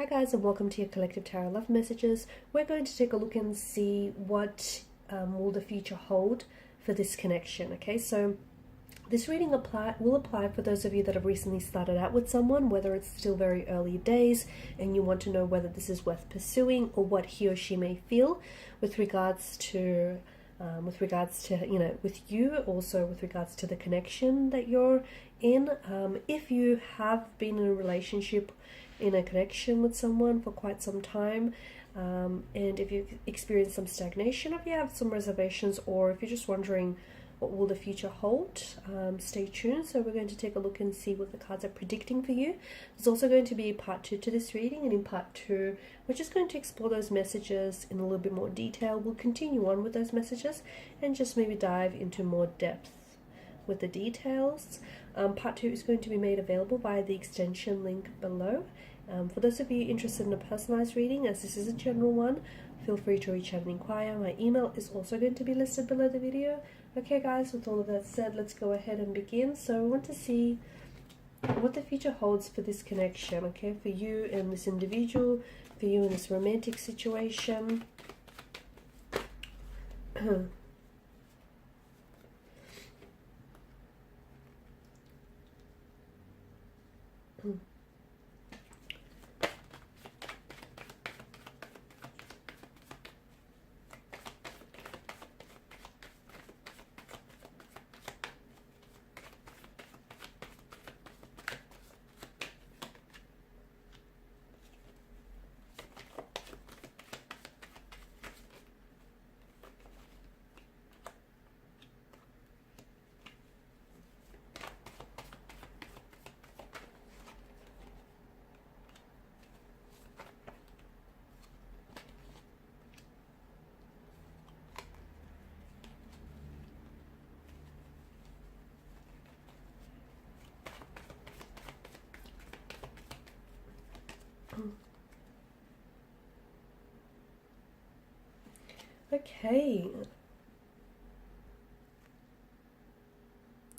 Hi guys, and welcome to your Collective Tarot Love Messages. We're going to take a look and see what will the future hold for this connection. Okay, so this reading will apply for those of you that have recently started out with someone, whether it's still very early days and you want to know whether this is worth pursuing or what he or she may feel with regards to with you, also with regards to the connection that you're in. If you have been in a relationship, in a connection with someone for quite some time, and if you've experienced some stagnation, if you have some reservations, or if you're just wondering what will the future hold, stay tuned. So we're going to take a look and see what the cards are predicting for you. There's also going to be part 2 to this reading, and in part 2 we're just going to explore those messages in a little bit more detail. We'll continue on with those messages and just maybe dive into more depth with the details. Part 2 is going to be made available via the extension link below. For those of you interested in a personalized reading, as this is a general one, feel free to reach out and inquire. My email is also going to be listed below the video. Okay guys, with all of that said, let's go ahead and begin. So I want to see what the future holds for this connection, okay, for you and this individual, for you in this romantic situation.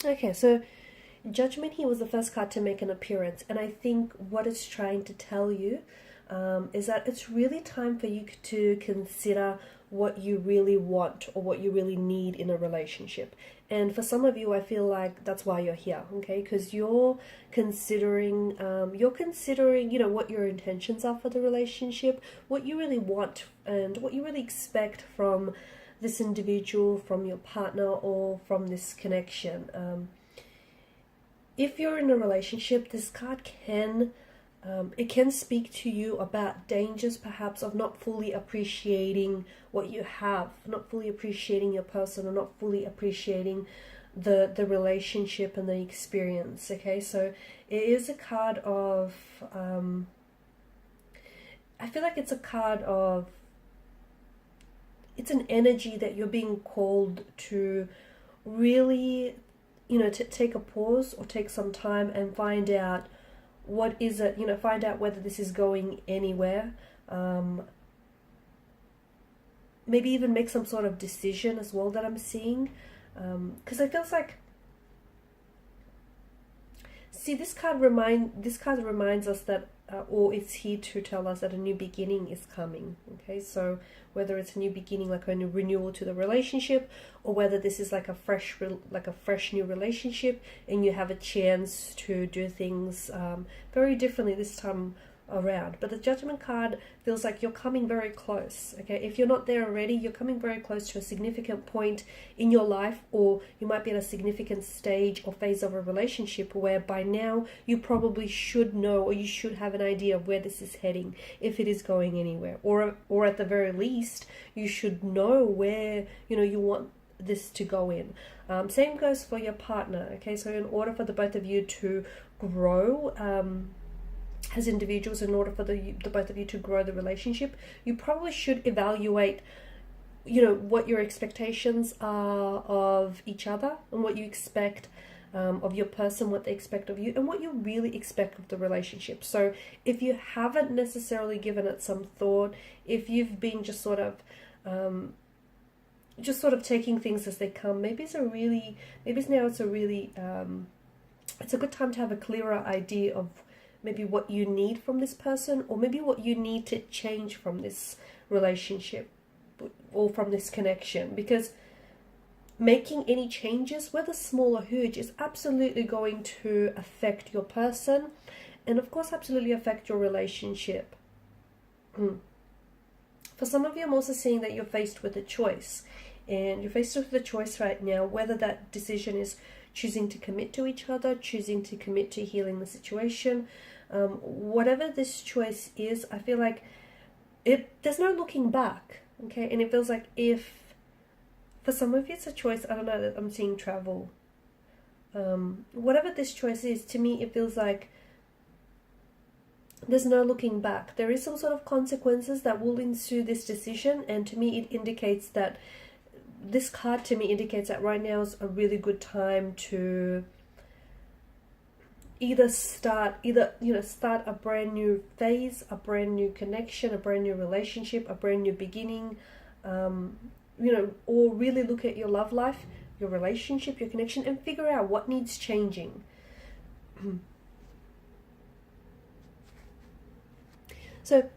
Okay, so Judgment here was the first card to make an appearance, and I think what it's trying to tell you is that it's really time for you to consider what you really want or what you really need in a relationship. And for some of you, I feel like that's why you're here, okay? Because you're considering, what your intentions are for the relationship, what you really want, and what you really expect from this individual, from your partner, or from this connection. If you're in a relationship, this card can speak to you about dangers perhaps of not fully appreciating what you have, not fully appreciating your person, or not fully appreciating the relationship and the experience. Okay, so it is a card of I feel like it's a card of, it's an energy that you're being called to really, to take a pause or take some time and find out what is it, find out whether this is going anywhere. Maybe even make some sort of decision as well that I'm seeing. Because it feels like, see, this card reminds us that, or it's here to tell us that a new beginning is coming. Okay, so whether it's a new beginning, like a new renewal to the relationship, or whether this is like a fresh new relationship, and you have a chance to do things very differently this time around. But the Judgment card feels like you're coming very close. Okay, if you're not there already, you're coming very close to a significant point in your life, or you might be at a significant stage or phase of a relationship where by now you probably should know, or you should have an idea of where this is heading, if it is going anywhere, or at the very least you should know where you want this to go in. Same goes for your partner. Okay, so in order for the both of you to grow as individuals, in order for the both of you to grow the relationship, you probably should evaluate what your expectations are of each other, and what you expect of your person, what they expect of you, and what you really expect of the relationship. So if you haven't necessarily given it some thought, if you've been just sort of taking things as they come, maybe it's a good time to have a clearer idea of maybe what you need from this person, or maybe what you need to change from this relationship or from this connection. Because making any changes, whether small or huge, is absolutely going to affect your person, and of course absolutely affect your relationship. For some of you, I'm also seeing that you're faced with a choice, and you're faced with the choice right now, whether that decision is choosing to commit to each other, choosing to commit to healing the situation. Whatever this choice is, I feel like there's no looking back, okay? And it feels like, if for some of you it's a choice, I don't know, that I'm seeing travel. Whatever this choice is, to me it feels like there's no looking back. There is some sort of consequences that will ensue this decision, and to me it indicates that, this card to me indicates that right now is a really good time to either start a brand new phase, a brand new connection, a brand new relationship, a brand new beginning, or really look at your love life, your relationship, your connection, and figure out what needs changing. So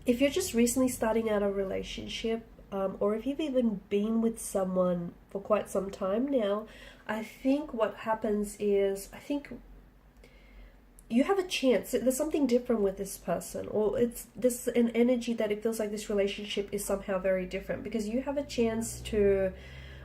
if you're just recently starting out a relationship, or if you've even been with someone for quite some time now, I think what happens is, I think you have a chance. There's something different with this person, or there's an energy that it feels like this relationship is somehow very different, because you have a chance to,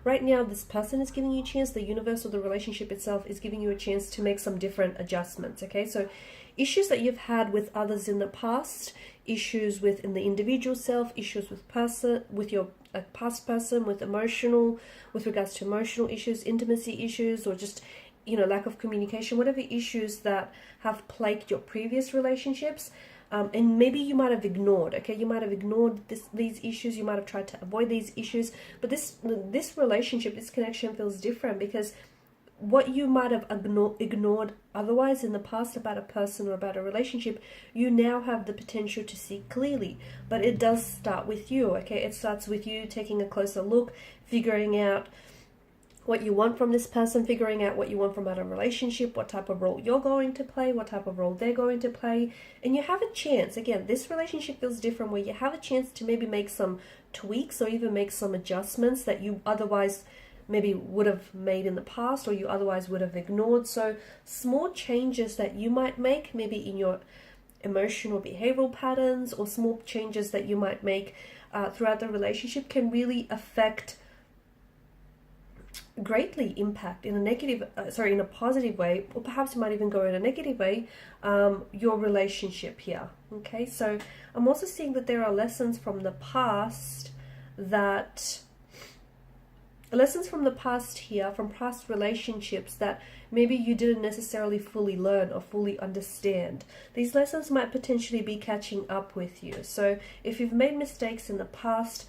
right now this person is giving you a chance, the universe or the relationship itself is giving you a chance to make some different adjustments, okay? So issues that you've had with others in the past, issues within the individual self, issues with your past person, with regards to emotional issues, intimacy issues, or just lack of communication, whatever issues that have plagued your previous relationships, and maybe you might have ignored, okay? You might have ignored these issues, you might have tried to avoid these issues, but this relationship, this connection feels different, because what you might have ignored otherwise in the past about a person or about a relationship, you now have the potential to see clearly. But it does start with you, okay? It starts with you taking a closer look, figuring out what you want from this person, figuring out what you want from a relationship, what type of role you're going to play, what type of role they're going to play. And you have a chance, again, this relationship feels different, where you have a chance to maybe make some tweaks or even make some adjustments that you otherwise maybe would have made in the past, or you otherwise would have ignored. So small changes that you might make, maybe in your emotional behavioral patterns, or small changes that you might make throughout the relationship, can really greatly impact in a positive way, or perhaps it might even go in a negative way, your relationship here, okay? So I'm also seeing that there are lessons from the past here, from past relationships, that maybe you didn't necessarily fully learn or fully understand. These lessons might potentially be catching up with you. So if you've made mistakes in the past,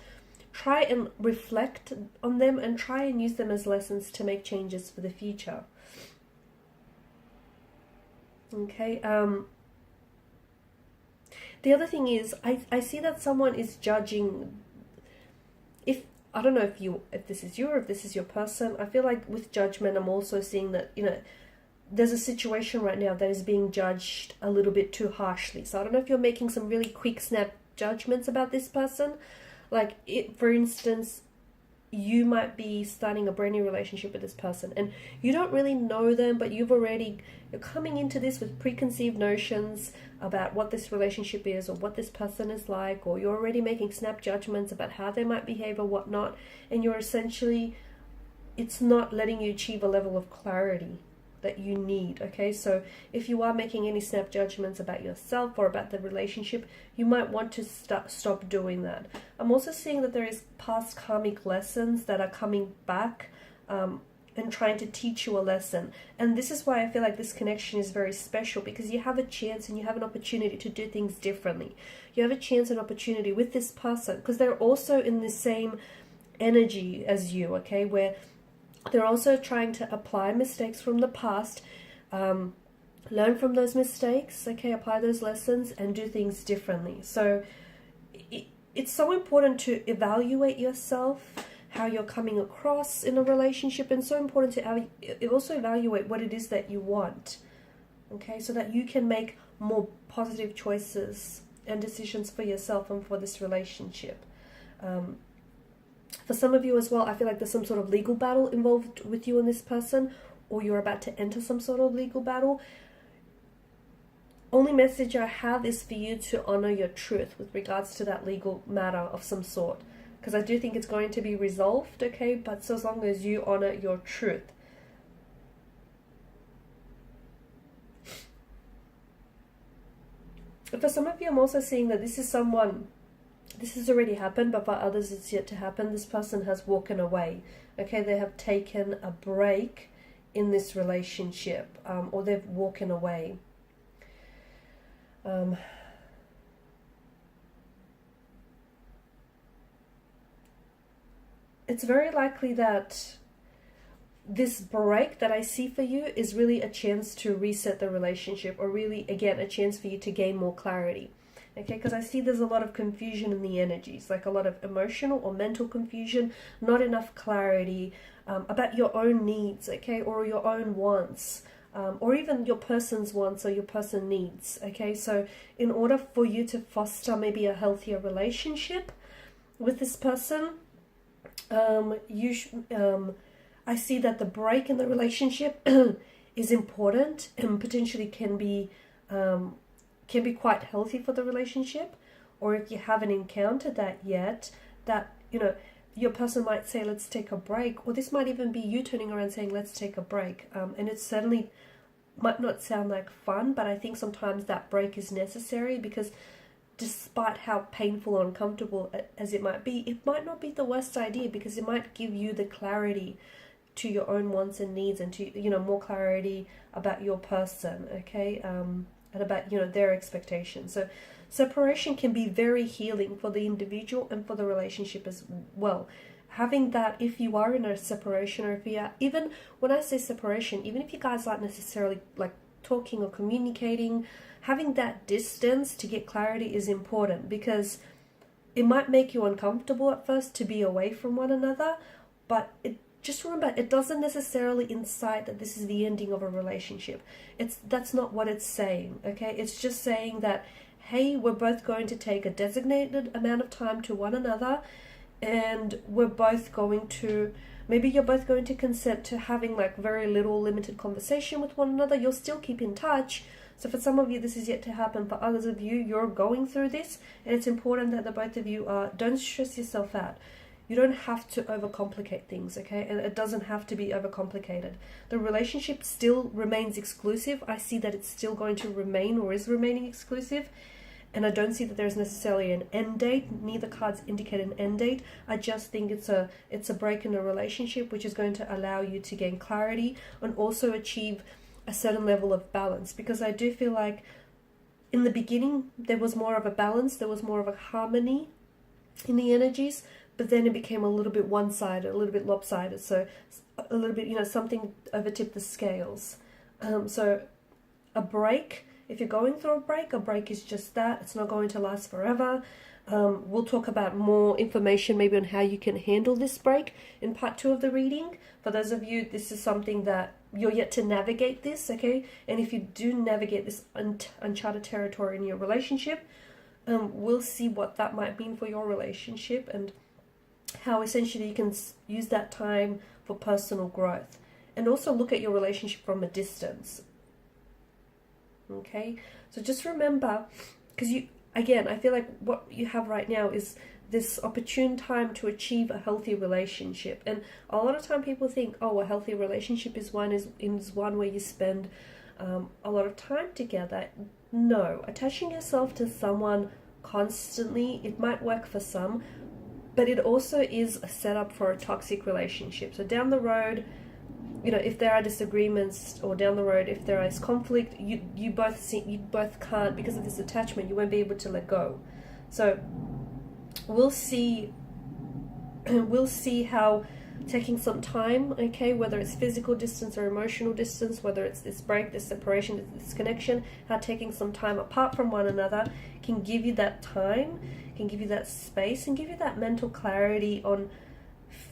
try and reflect on them and try and use them as lessons to make changes for the future. Okay. The other thing is, I see that someone is judging. I don't know if this is you or if this is your person. I feel like with judgment, I'm also seeing that, there's a situation right now that is being judged a little bit too harshly. So I don't know if you're making some really quick snap judgments about this person. Like, for instance, you might be starting a brand new relationship with this person, and you don't really know them, but you're coming into this with preconceived notions about what this relationship is, or what this person is like, or you're already making snap judgments about how they might behave or whatnot, and it's not letting you achieve a level of clarity that you need, okay? So if you are making any snap judgments about yourself or about the relationship, you might want to stop doing that. I'm also seeing that there is past karmic lessons that are coming back and trying to teach you a lesson. And this is why I feel like this connection is very special, because you have a chance and you have an opportunity to do things differently. You have a chance and opportunity with this person, because they're also in the same energy as you, okay, where they're also trying to apply mistakes from the past, learn from those mistakes, okay, apply those lessons and do things differently. So it's so important to evaluate yourself, how you're coming across in a relationship, and so important to also evaluate what it is that you want, okay, so that you can make more positive choices and decisions for yourself and for this relationship. For some of you as well, I feel like there's some sort of legal battle involved with you and this person, or you're about to enter some sort of legal battle. Only message I have is for you to honor your truth with regards to that legal matter of some sort, because I do think it's going to be resolved, okay? But so as long as you honor your truth. For some of you, I'm also seeing that this is someone, this has already happened, but for others it's yet to happen. This person has walked away, okay? They have taken a break in this relationship, or they've walked away. It's very likely that this break that I see for you is really a chance to reset the relationship, or really, again, a chance for you to gain more clarity. Okay, because I see there's a lot of confusion in the energies, like a lot of emotional or mental confusion, not enough clarity about your own needs, okay, or your own wants, or even your person's wants or your person's needs, okay? So in order for you to foster maybe a healthier relationship with this person, I see that the break in the relationship is important and potentially can be quite healthy for the relationship. Or if you haven't encountered that yet, that, you know, your person might say, let's take a break, or this might even be you turning around saying, let's take a break. And it certainly might not sound like fun, but I think sometimes that break is necessary, because despite how painful or uncomfortable as it might not be the worst idea, because it might give you the clarity to your own wants and needs, and to, you know, more clarity about your person, okay, and about, you know, their expectations. So separation can be very healing for the individual and for the relationship as well. Having that, if you are in a separation, or if you are, even when I say separation, even if you guys aren't necessarily like talking or communicating, having that distance to get clarity is important, because it might make you uncomfortable at first to be away from one another, but just remember, it doesn't necessarily incite that this is the ending of a relationship. That's not what it's saying, okay? It's just saying that, hey, we're both going to take a designated amount of time to one another, and we're both going to, maybe you're both going to consent to having like very little limited conversation with one another. You'll still keep in touch. So for some of you, this is yet to happen. For others of you, you're going through this, and it's important that the both of you don't stress yourself out. You don't have to overcomplicate things, okay? And it doesn't have to be overcomplicated. The relationship still remains exclusive. I see that it's still going to remain, or is remaining exclusive. And I don't see that there's necessarily an end date. Neither cards indicate an end date. I just think it's a break in a relationship, which is going to allow you to gain clarity and also achieve a certain level of balance. Because I do feel like in the beginning, there was more of a balance. There was more of a harmony in the energies. But then it became a little bit one-sided, a little bit lopsided. So a little bit, you know, something overtipped the scales. So a break, if you're going through a break is just that. It's not going to last forever. We'll talk about more information maybe on how you can handle this break in part 2 of the reading. For those of you, this is something that you're yet to navigate this, okay? And if you do navigate this uncharted territory in your relationship, we'll see what that might mean for your relationship, and how essentially you can use that time for personal growth, and also look at your relationship from a distance. Okay, so just remember, because I feel like what you have right now is this opportune time to achieve a healthy relationship. And a lot of time people think, oh, a healthy relationship is one where you spend a lot of time together. No, attaching yourself to someone constantly, it might work for some, but it also is a setup for a toxic relationship. So down the road, you know, if there are disagreements, or down the road if there is conflict, you both can't, because of this attachment, you won't be able to let go. So we'll see how taking some time, okay, whether it's physical distance or emotional distance, whether it's this break, this separation, this connection, how taking some time apart from one another can give you that time, can give you that space, and give you that mental clarity on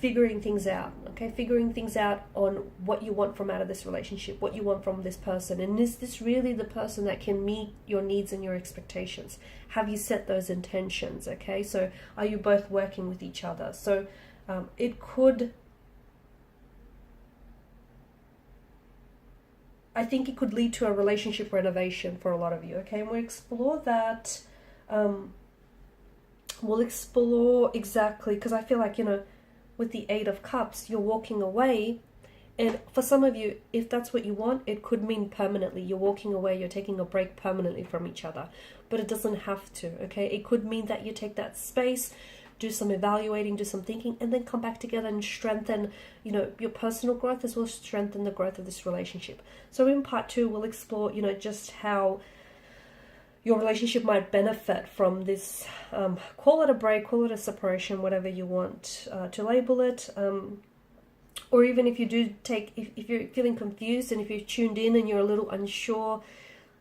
figuring things out, okay? Figuring things out on what you want from out of this relationship, what you want from this person. And is this really the person that can meet your needs and your expectations? Have you set those intentions, okay? So are you both working with each other? So it could, I think it could lead to a relationship renovation for a lot of you, okay? And we'll explore that. We'll explore exactly, because I feel like, you know, with the Eight of Cups, you're walking away. And for some of you, if that's what you want, it could mean permanently. You're walking away, you're taking a break permanently from each other. But it doesn't have to, okay? It could mean that you take that space, do some evaluating, do some thinking, and then come back together and strengthen, you know, your personal growth as well as strengthen the growth of this relationship. So in part 2, we'll explore, you know, just how your relationship might benefit from this, call it a break, call it a separation, whatever you want to label it. Or even if you do take, if you're feeling confused and if you're tuned in and you're a little unsure,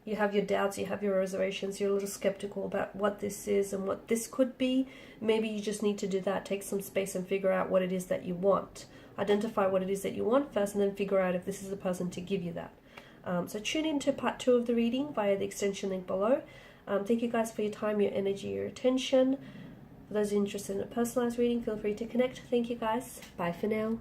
you have your doubts, you have your reservations, you're a little skeptical about what this is and what this could be, maybe you just need to do that. Take some space and figure out what it is that you want. Identify what it is that you want first, and then figure out if this is the person to give you that. So tune in to part 2 of the reading via the extension link below. Thank you guys for your time, your energy, your attention. For those interested in a personalized reading, feel free to connect. Thank you guys. Bye for now.